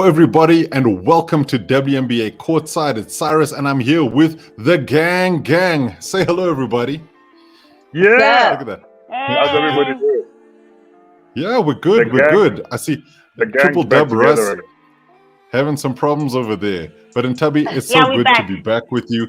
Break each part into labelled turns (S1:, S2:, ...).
S1: everybody, and welcome to WNBA Courtside. It's Cyrus, and I'm here with the gang. Say hello, everybody.
S2: Yeah.
S1: Look at that.
S2: How's everybody doing?
S1: Yeah, we're good. We're good. I see
S2: The
S1: Triple
S2: gang's back
S1: Dub Russ
S2: together.
S1: having some problems over there. But Ntabi, it's so
S3: Yeah, we're
S1: good
S3: back.
S1: to be back with you.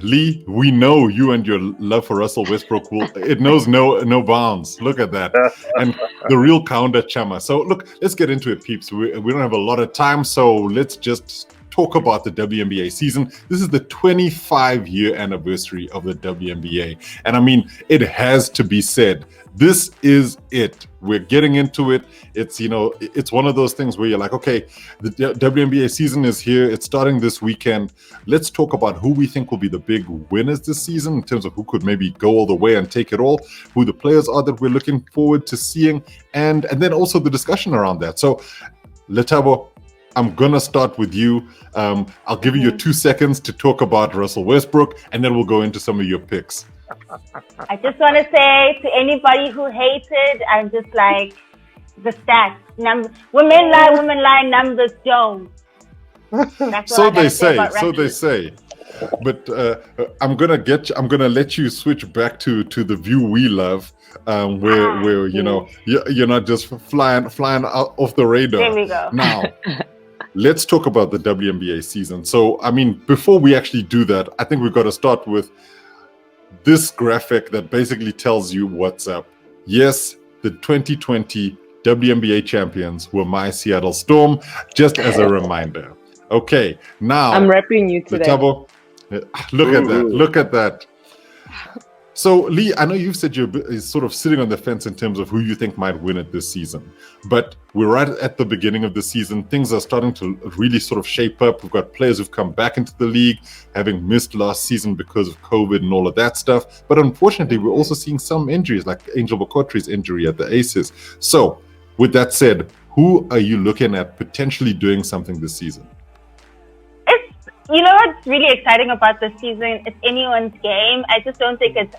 S1: Lee, we know you and your love for Russell Westbrook it knows no bounds. Look at that. And the real Kaunda Chama. So look, let's get into it, peeps. We don't have a lot of time, so let's just talk about the WNBA season. This is the 25-year anniversary of the WNBA. And I mean, it has to be said, this is it. We're getting into it. It's, it's one of those things where you're like, okay, the WNBA season is here. It's starting this weekend. Let's talk about who we think will be the big winners this season in terms of who could maybe go all the way and take it all, who the players are that we're looking forward to seeing, and then also the discussion around that. So, Lethabo, I'm going to start with you. I'll give you your 2 seconds to talk about Russell Westbrook, and then we'll go into some of your picks.
S3: I just want to say to anybody who hated, I'm just like, the stats. Women lie, numbers don't. That's
S1: So they say. But I'm gonna let you switch back to the view we love, where you're not just flying out off the radar.
S3: There we go.
S1: Now, let's talk about the WNBA season. So, I mean, before we actually do that, I think we've got to start with this graphic that basically tells you what's up. Yes, the 2020 WNBA champions were my Seattle Storm, just as a reminder. Okay, now
S4: I'm repping you today.
S1: Lethabo, look at that. So, Lee, I know you've said you're sort of sitting on the fence in terms of who you think might win it this season. But we're right at the beginning of the season. Things are starting to really sort of shape up. We've got players who've come back into the league, having missed last season because of COVID and all of that stuff. But unfortunately, we're also seeing some injuries, like Angel Bokotry's injury at the Aces. So, with that said, who are you looking at potentially doing something this season?
S3: You know what's really exciting about this season? It's anyone's game. I just don't think it's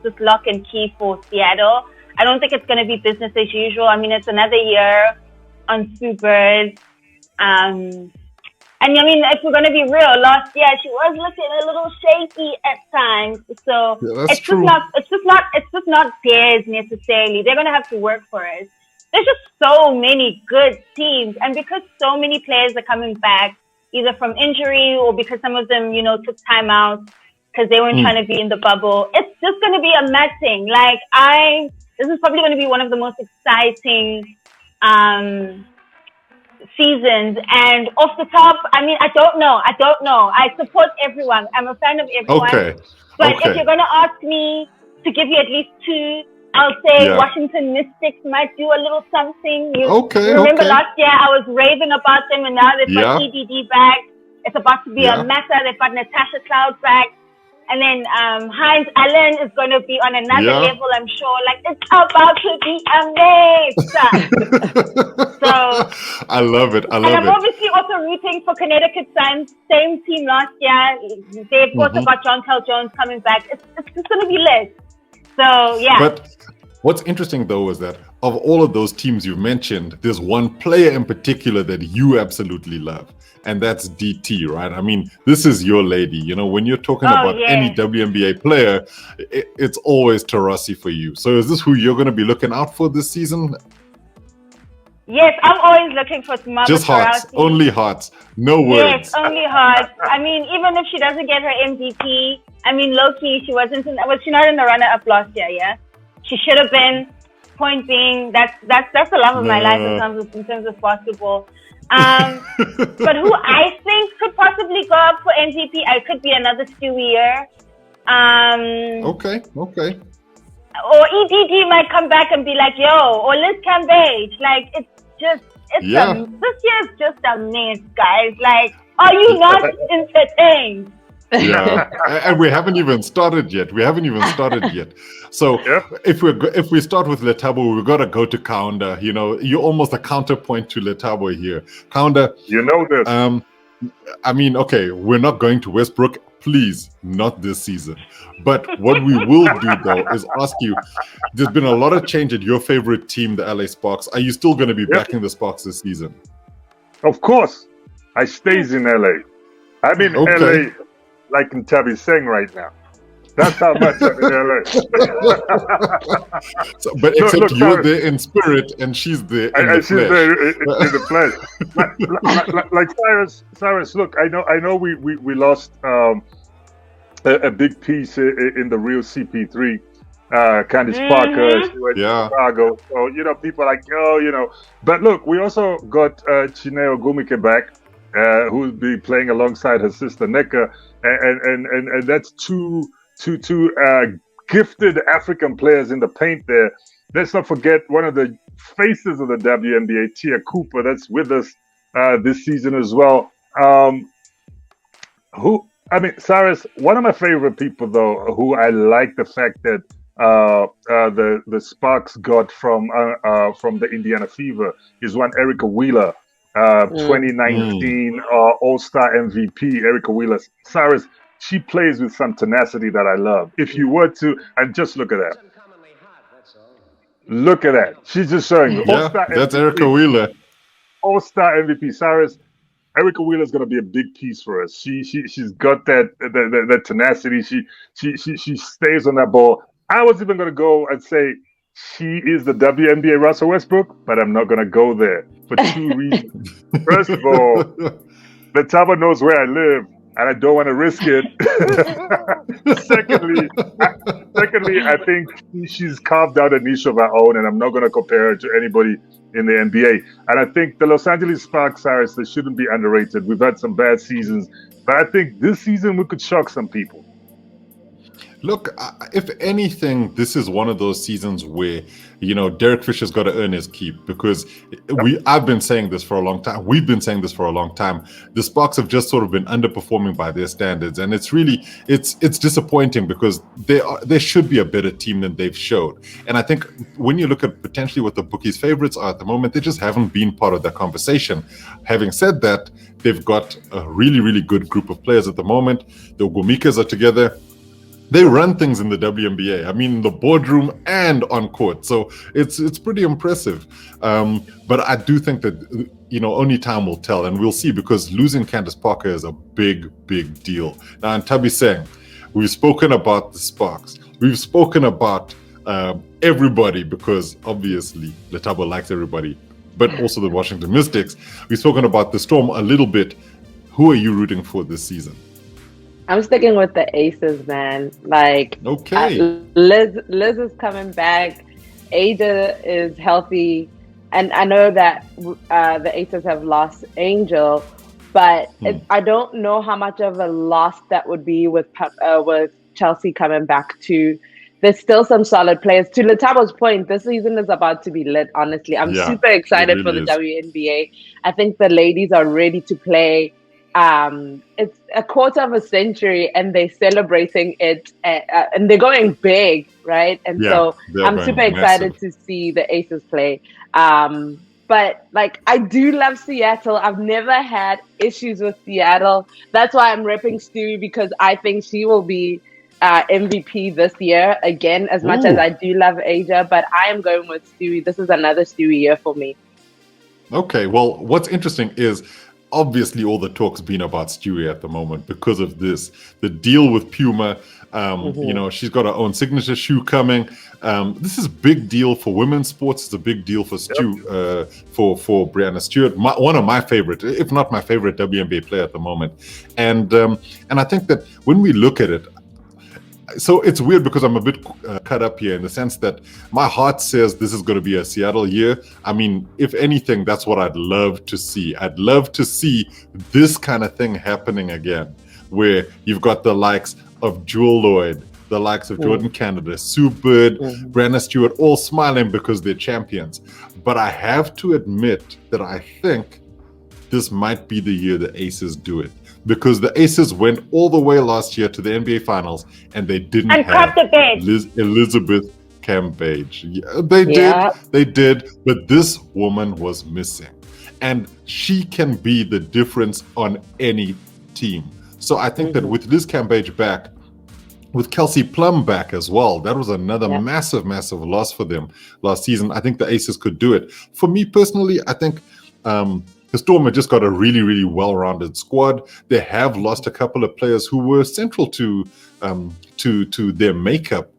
S3: just lock and key for Seattle. I don't think it's going to be business as usual. I mean, it's another year on Super. And I mean, if we're going to be real, last year she was looking a little shaky at times. So
S1: it's true.
S3: It's just not theirs necessarily. They're going to have to work for it. There's just so many good teams, and because so many players are coming back, either from injury or because some of them, took time out because they weren't trying to be in the bubble. It's just going to be a mad thing. This is probably going to be one of the most exciting seasons. And off the top, I mean, I don't know. I support everyone. I'm a fan of everyone.
S1: Okay.
S3: But if you're going to ask me to give you at least two, I'll say Washington Mystics might do a little something. Remember last year I was raving about them, and now they've got EDD back. It's about to be a matter. They've got Natasha Cloud back. And then Heinz Allen is going to be on another level, I'm sure. It's about to be amazing. So
S1: I love it.
S3: I'm obviously also rooting for Connecticut Suns. Same team last year. They've also got John Cal Jones coming back. It's just going to be lit. So, yeah.
S1: But what's interesting, though, is that of all of those teams you've mentioned, there's one player in particular that you absolutely love, and that's DT, right? I mean, this is your lady. When you're talking about any WNBA player, it's always Taurasi for you. So is this who you're going to be looking out for this season?
S3: Yes, I'm always looking for Mama
S1: Just hearts,
S3: Taurasi.
S1: only hearts, no words.
S3: Yes, only hearts. I mean, even if she doesn't get her MVP, I mean, low-key, was she not in the runner-up last year, yeah? She should have been. Point being, that's the love of my life in terms of basketball. But who I think could possibly go up for MVP, it could be another Stewie year.
S1: Okay.
S3: Or EDD might come back and be like, yo, or Liz Cambage. This year is just a mess, guys. Are you not entertained?
S1: Yeah, and we haven't even started yet. So if we start with Lethabo, we've got to go to Kaunda. You're almost a counterpoint to Lethabo here. Kaunda,
S2: you know this.
S1: I mean, okay, we're not going to Westbrook. Please, not this season. But what we will do, though, is ask you, there's been a lot of change at your favorite team, the LA Sparks. Are you still going to be backing the Sparks this season?
S2: Of course, I stays in LA. I'm in LA like Nthabiseng right now. That's how much I'm in LA.
S1: But except you're there in spirit and she's there in the flesh.
S2: She's there in the flesh. like Cyrus. Look, I know we lost a big piece in the real CP3. Candice Parker, she went to Chicago. So, people are like, But look, we also got Chineo Gumike back, who'll be playing alongside her sister Neka. And that's two gifted African players in the paint there. Let's not forget one of the faces of the WNBA, Tia Cooper, that's with us this season as well. Cyrus, one of my favorite people, though, who I like the fact that the sparks got from the Indiana Fever is one Erica Wheeler, 2019 All-Star MVP, Erica Wheeler. Cyrus, she plays with some tenacity that I love. If you were to, and just look at that. Look at that. She's just showing you.
S1: All-Star that's MVP. Erica Wheeler.
S2: All-Star MVP. Cyrus, Erica Wheeler is going to be a big piece for us. She's got that tenacity. She stays on that ball. I was even going to go and say she is the WNBA Russell Westbrook, but I'm not going to go there for two reasons. First of all, Lethabo knows where I live, and I don't want to risk it. Secondly, I think she's carved out a niche of her own, and I'm not going to compare her to anybody in the NBA. And I think the Los Angeles Sparks, Cyrus, they shouldn't be underrated. We've had some bad seasons, but I think this season we could shock some people.
S1: Look, if anything, this is one of those seasons where, Derek Fisher's got to earn his keep, because I've been saying this for a long time. We've been saying this for a long time. The Sparks have just sort of been underperforming by their standards, and it's really it's disappointing because they should be a better team than they've showed. And I think when you look at potentially what the bookies' favorites are at the moment, they just haven't been part of that conversation. Having said that, they've got a really, really good group of players at the moment. The Gumikas are together. They run things in the WNBA. I mean, the boardroom and on court. So it's pretty impressive. But I do think that, only time will tell. And we'll see, because losing Candice Parker is a big, big deal. Now, Nthabiseng, we've spoken about the Sparks. We've spoken about everybody, because obviously Lethabo likes everybody, but also the Washington Mystics. We've spoken about the Storm a little bit. Who are you rooting for this season?
S4: I'm sticking with the Aces, man. Liz is coming back. Ada is healthy, and I know that the Aces have lost Angel, but I don't know how much of a loss that would be with Chelsea coming back too. There's still some solid players. To Lethabo's point, this season is about to be lit. Honestly, I'm super excited for the WNBA. I think the ladies are ready to play. It's a quarter of a century and they're celebrating it, and they're going big, right? And so I'm super excited to see the Aces play. But I do love Seattle. I've never had issues with Seattle. That's why I'm repping Stewie, because I think she will be MVP this year again, as much as I do love Asia. But I am going with Stewie. This is another Stewie year for me. Okay,
S1: well, what's interesting is obviously all the talk's been about Stewie at the moment because of this. The deal with Puma, she's got her own signature shoe coming. This is a big deal for women's sports. It's a big deal for for Breanna Stewart, one of my favorite, if not my favorite WNBA player at the moment. And I think that when we look at it, so it's weird because I'm a bit cut up here in the sense that my heart says this is going to be a Seattle year. I mean, if anything, that's what I'd love to see. I'd love to see this kind of thing happening again, where you've got the likes of Jewel Lloyd, the likes of Jordan Canada, Sue Bird, Breanna Stewart, all smiling because they're champions. But I have to admit that I think this might be the year the Aces do it. Because the Aces went all the way last year to the NBA Finals and they didn't have Elizabeth Cambage. Yeah, they did, but this woman was missing. And she can be the difference on any team. So I think that with Liz Cambage back, with Kelsey Plum back as well, that was another massive, massive loss for them last season. I think the Aces could do it. For me personally, I think the Storm have just got a really, really well-rounded squad. They have lost a couple of players who were central to their makeup.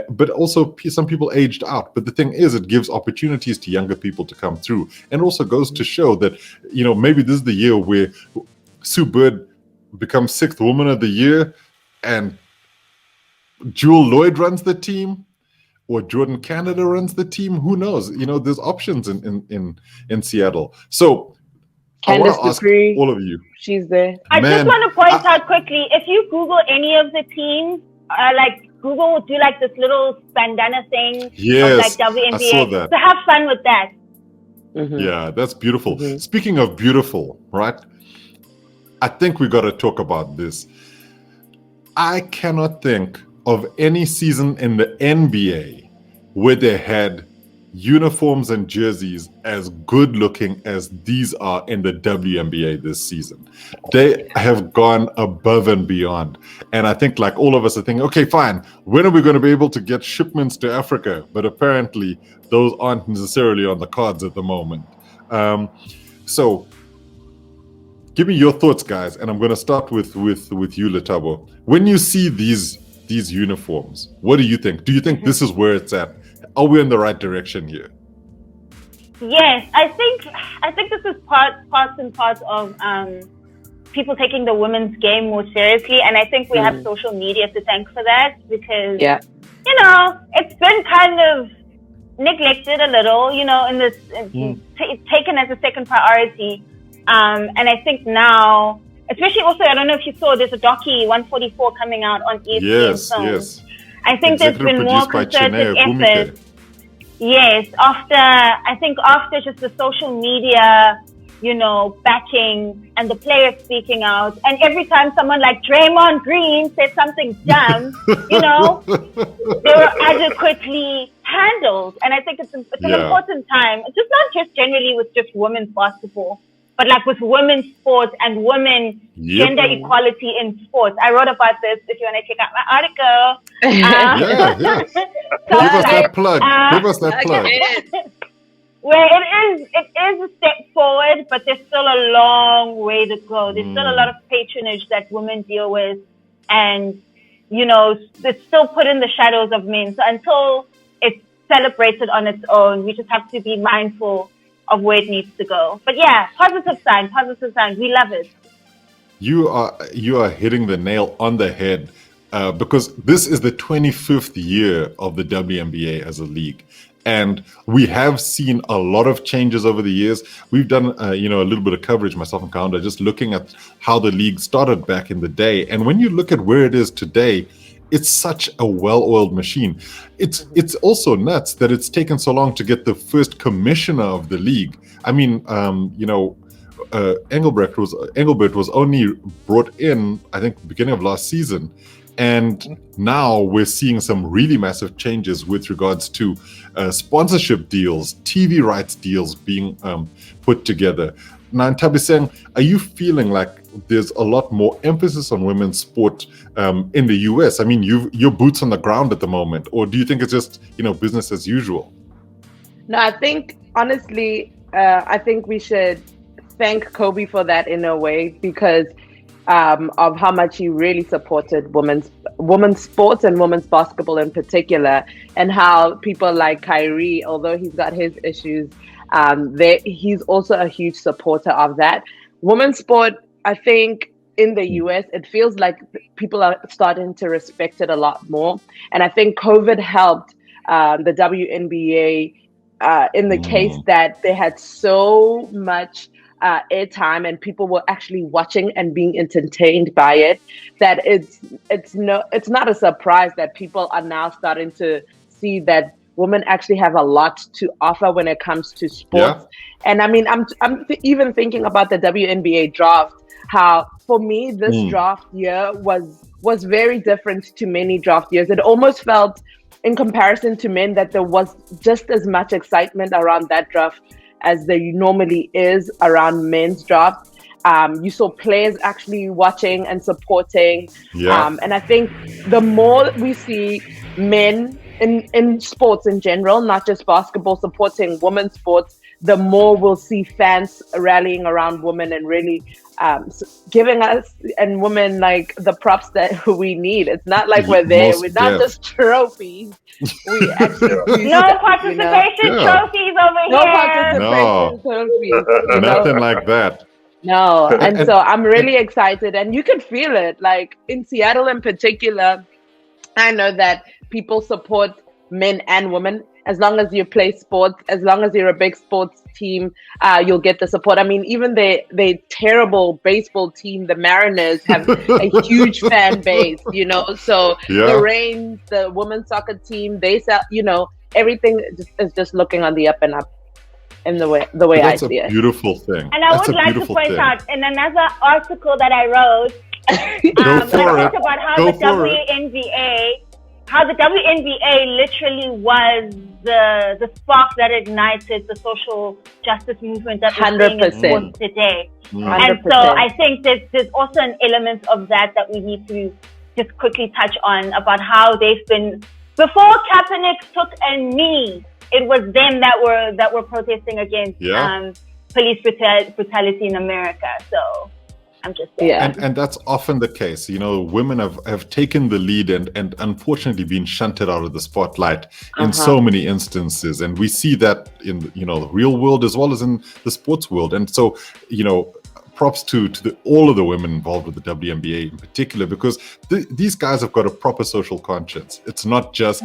S1: But also some people aged out. But the thing is, it gives opportunities to younger people to come through, and also goes to show that, maybe this is the year where Sue Bird becomes 6th Woman of the Year, and Jewel Lloyd runs the team, or Jordan Canada runs the team. Who knows? There's options in Seattle. So I want to ask all of you.
S4: She's there.
S3: I just want to point out quickly, if you Google any of the teams, Google will do this little bandana thing of WNBA.
S1: I saw that.
S3: So have fun with that.
S4: Mm-hmm.
S1: Yeah, that's beautiful. Mm-hmm. Speaking of beautiful, right? I think we got to talk about this. I cannot think of any season in the NBA where they had uniforms and jerseys as good looking as these are in the WNBA this season. They have gone above and beyond. And I think all of us are thinking, okay, fine, when are we going to be able to get shipments to Africa? But apparently those aren't necessarily on the cards at the moment. So give me your thoughts, guys. And I'm going to start with you, Lethabo. When you see these uniforms, what do you think? Do you think this is where it's at? Are we in the right direction here?
S3: Yes, I think this is parts and parts of people taking the women's game more seriously, and I think we have social media to thank for that, because it's been kind of neglected a little, in this taken as a second priority, and I think now, especially also, I don't know if you saw, there's a docu 144 coming out on ESPN.
S1: Yes.
S3: I think there's been more concerted effort. Yes, after just the social media, backing and the players speaking out, and every time someone like Draymond Green said something dumb, they were adequately handled. And I think it's an important time. It's just not just generally with just women's basketball, but with women's sports and gender equality in sports. I wrote about this if you want to check out my article.
S1: So Give us that plug.
S3: Where it is a step forward, but there's still a long way to go. There's still a lot of patronage that women deal with, and it's still put in the shadows of men. So until it's celebrated on its own, we just have to be mindful of where it needs to go. But yeah, positive sign. We love it.
S1: You are hitting the nail on the head, because this is the 25th year of the WNBA as a league. And we have seen a lot of changes over the years. We've done, a little bit of coverage, myself and Kaunda, just looking at how the league started back in the day. And when you look at where it is today, it's such a well-oiled machine. It's also nuts that it's taken so long to get the first commissioner of the league. I mean, Engelbert was only brought in, I think, beginning of last season. And now we're seeing some really massive changes with regards to sponsorship deals, TV rights deals being put together. Now, Nthabiseng, are you feeling like there's a lot more emphasis on women's sport in the US? I mean, your boots on the ground at the moment, or do you think it's just, business as usual?
S4: No, I think, honestly, I think we should thank Kobe for that in a way, because of how much he really supported women's sports and women's basketball in particular, and how people like Kyrie, although he's got his issues, he's also a huge supporter of that. Women's sport, I think in the US, it feels like people are starting to respect it a lot more. And I think COVID helped the WNBA in the case that they had so much airtime and people were actually watching and being entertained by it, that it's not a surprise that people are now starting to see that women actually have a lot to offer when it comes to sports. Yeah. And I mean, I'm even thinking about the WNBA draft, how for me this draft year was very different to many draft years. It almost felt, in comparison to men, that there was just as much excitement around that draft as there normally is around men's draft. You saw players actually watching and supporting. Yeah. And I think the more we see men in sports in general, not just basketball, supporting women's sports, the more we'll see fans rallying around women and really giving us and women like the props that we need. It's not like we're there. We're not just trophies. We actually
S3: no participation trophies over
S4: no
S3: here.
S4: Participation trophies.
S1: Nothing like that.
S4: No, and so I'm really excited, and you can feel it. Like in Seattle in particular, I know that people support men and women. As long as you play sports, as long as you're a big sports team, you'll get the support. I mean, even the terrible baseball team, the Mariners, have a huge fan base, you know. So the Reigns, the women's soccer team, they sell, you know, everything is just looking on the up and up in the way I see it.
S1: That's a beautiful thing.
S3: And I would like to point out in another article that I wrote, I talked about how the WNBA literally was the spark that ignited the social justice movement that we're seeing in sports today. 100%. And so I think there's also an element of that we need to just quickly touch on, about how they've been, before Kaepernick took a knee, it was them that were protesting against police brutality in America. So I'm just saying.
S1: Yeah. And that's often the case. You know, women have taken the lead and unfortunately been shunted out of the spotlight in so many instances. And we see that in, you know, the real world as well as in the sports world. And so, you know, props to all of the women involved with the WNBA in particular, because these guys have got a proper social conscience. It's not just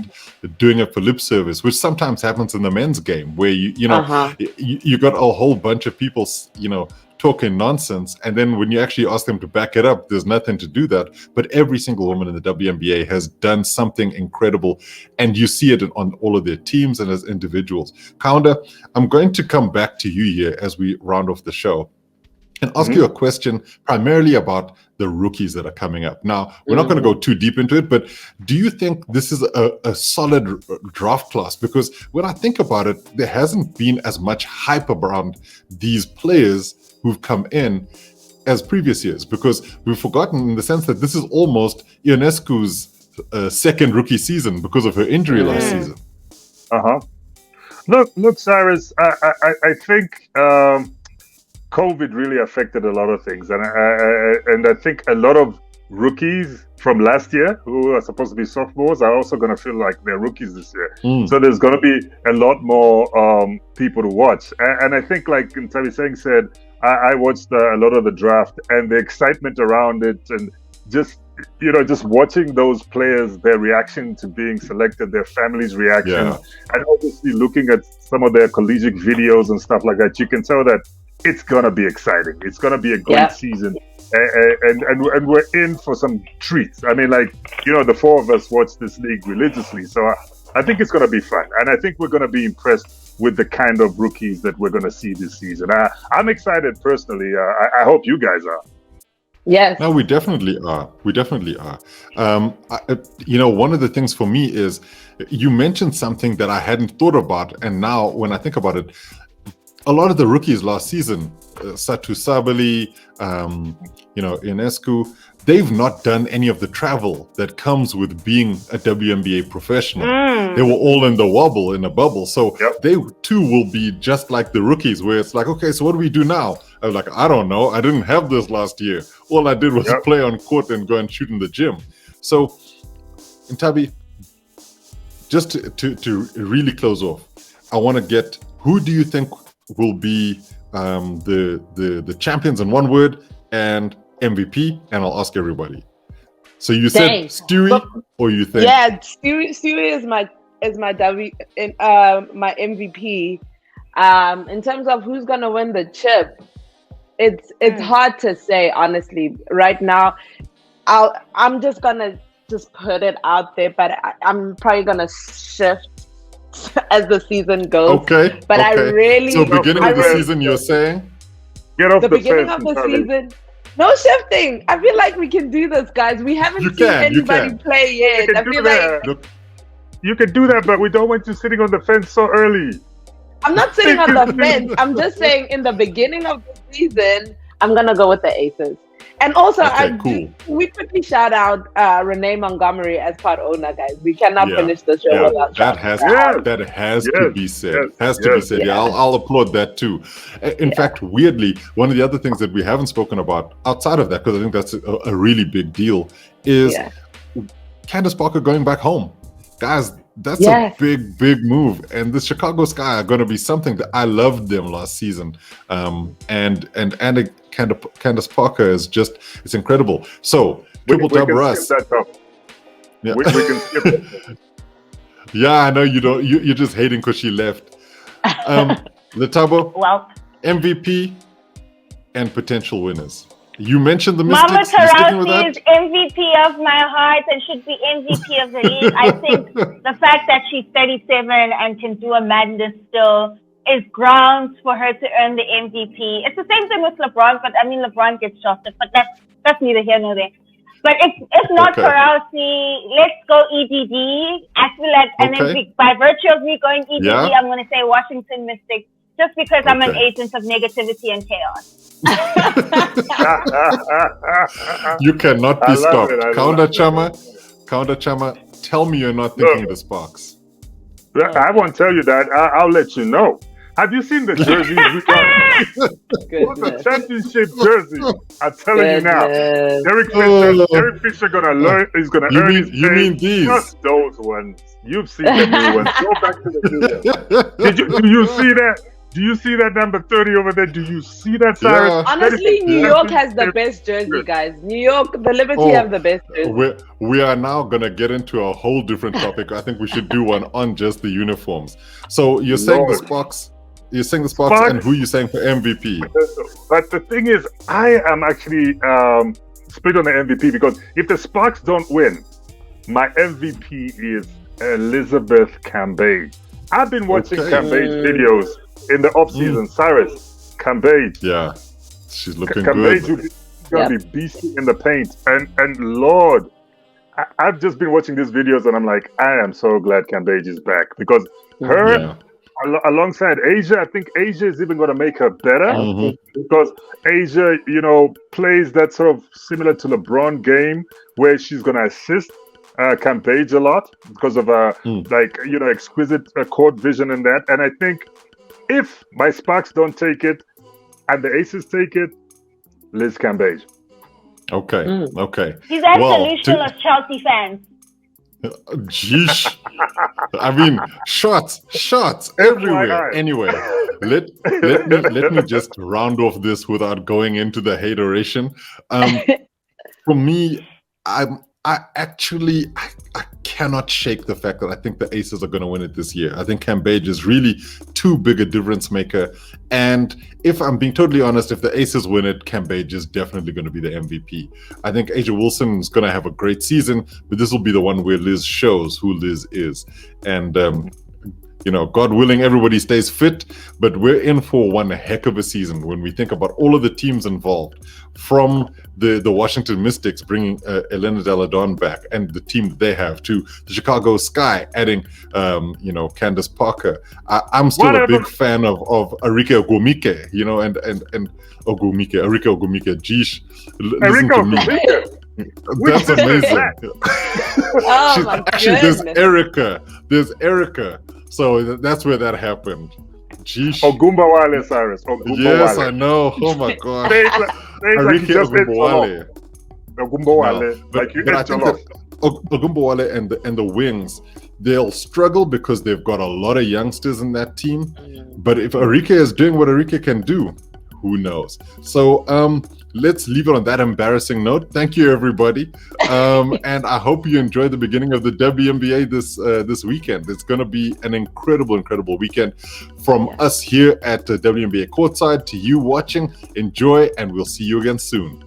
S1: doing it for lip service, which sometimes happens in the men's game, where you got a whole bunch of people, you know, talking nonsense, and then when you actually ask them to back it up, there's nothing to do that. But every single woman in the WNBA has done something incredible, and you see it on all of their teams and as individuals. Kaunda, I'm going to come back to you here as we round off the show and ask you a question primarily about the rookies that are coming up. Now, we're not going to go too deep into it, but do you think this is a solid draft class? Because when I think about it, there hasn't been as much hype around these players who've come in as previous years, because we've forgotten in the sense that this is almost Ionescu's second rookie season because of her injury last season.
S2: Look, Cyrus, I think COVID really affected a lot of things, and I think a lot of rookies from last year who are supposed to be sophomores are also going to feel like they're rookies this year. So there's going to be a lot more people to watch, and I think, like Nthabiseng said, I watched a lot of the draft and the excitement around it, and just watching those players, their reaction to being selected, their families' reaction, and obviously looking at some of their collegiate videos and stuff like that, you can tell that it's gonna be exciting. It's gonna be a great season, and we're in for some treats. I mean, like, you know, the four of us watch this league religiously, so I think it's gonna be fun, and I think we're gonna be impressed with the kind of rookies that we're gonna see this season. I'm excited personally. I hope you guys are.
S4: Yes.
S1: No, we definitely are. You know, one of the things for me is you mentioned something that I hadn't thought about, and now when I think about it, a lot of the rookies last season, Satu Sabali, Ionescu, they've not done any of the travel that comes with being a WNBA professional. They were all in the wobble, in a bubble. So they too will be just like the rookies, where it's like, okay, so what do we do now? I was like, I don't know. I didn't have this last year. All I did was play on court and go and shoot in the gym. So, Ntabi, just to really close off, I want to get, who do you think will be the champions in one word and MVP? And I'll ask everybody. So you said Stewie, or you think?
S4: Yeah, Stewie is my my MVP. In terms of who's gonna win the chip, it's hard to say, honestly. Right now, I'm just gonna put it out there, but I'm probably gonna shift as the season goes.
S1: Okay.
S4: But I really,
S1: so beginning of the season, you're saying?
S2: Get off the
S4: beginning of the season. No shifting. I feel like we can do this, guys. We haven't seen anybody play yet. I feel like
S2: you can do that, but we don't want you sitting on the fence so early.
S4: I'm not sitting on the fence. I'm just saying, in the beginning of the season, I'm gonna go with the Aces. And also,
S1: cool.
S4: We quickly shout out Renee Montgomery as part owner, guys. We cannot finish the show without
S1: that has to be said. Yeah, I'll applaud that too. In fact, weirdly, one of the other things that we haven't spoken about outside of that, because I think that's a really big deal, is Candace Parker going back home. Guys, that's a big move. And the Chicago Sky are going to be something that I loved them last season. And Candace Parker is it's incredible. So, triple dub Russ.
S2: Yeah. We can skip it.
S1: Yeah, I know you don't. You're just hating because she left. Lethabo, MVP and potential winners. You mentioned the Mystics.
S3: Mama Taurasi is MVP of my heart and should be MVP of the league. I think the fact that she's 37 and can do a madness still is grounds for her to earn the MVP. It's the same thing with LeBron, but I mean LeBron gets shafted, but that's neither here nor there. But if not Taurasi, let's go EDD. I feel like, and then by virtue of me going EDD, I'm going to say Washington Mystics, just because I'm an agent of negativity and chaos.
S1: You cannot be stopped. Kaunda Chama, tell me you're not thinking the Sparks.
S2: I won't tell you that. I'll let you know. Have you seen the jerseys we got? The championship jersey. I'm telling you now. Derek Fisher is gonna earn his pay.
S1: You mean these?
S2: Just those ones. You've seen the new ones. Go back to the video. Do you see that? Do you see that number 30 over there? Do you see that, Cyrus?
S4: Yeah. Honestly, New York has the best jersey, guys. New York, the Liberty have the best jersey.
S1: We are now going to get into a whole different topic. I think we should do one on just the uniforms. So you're saying the Sparks, and who are you saying for MVP?
S2: But the thing is, I am actually split on the MVP because if the Sparks don't win, my MVP is Elizabeth Cambage. I've been watching Cambage videos in the off-season. Cyrus, Cambage.
S1: Yeah, she's looking
S2: Cambage
S1: good.
S2: Cambage will be beastly in the paint. And Lord, I've just been watching these videos and I'm like, I am so glad Cambage is back. Because her, alongside Asia, I think Asia is even going to make her better. Because Asia, plays that sort of similar to LeBron game where she's going to assist Cambage a lot because of exquisite court vision and that. And I think if my Sparks don't take it and the Aces take it, Liz Cambage.
S1: Okay.
S3: He's delusional of Chelsea fans.
S1: Jeez. I mean, shots everywhere. Anyway, let me just round off this without going into the hateration. For me, I cannot shake the fact that I think the Aces are going to win it this year. I think Cambage is really too big a difference maker. And if I'm being totally honest, if the Aces win it, Cambage is definitely going to be the MVP. I think Asia Wilson is going to have a great season, but this will be the one where Liz shows who Liz is. And, God willing, everybody stays fit, but we're in for one heck of a season when we think about all of the teams involved, from the Washington Mystics bringing Elena Delle Donne back and the team that they have, to the Chicago Sky adding, Candace Parker. I'm still a big fan of Arike Ogumike, and Arike Ogumike. Jeesh, listen to me. That's amazing. There's Erica. So that's where that happened. Jeez.
S2: Ogumbawale, Cyrus.
S1: Yes, I know. Oh my God.
S2: Arike Ogumbawale. Ogumbawale.
S1: But I think that Ogumbawale and the Wings, they'll struggle because they've got a lot of youngsters in that team. But if Arike is doing what Arike can do, who knows? So let's leave it on that embarrassing note. Thank you, everybody. And I hope you enjoyed the beginning of the WNBA this weekend. It's going to be an incredible weekend from us here at WNBA Courtside to you watching. Enjoy, and we'll see you again soon.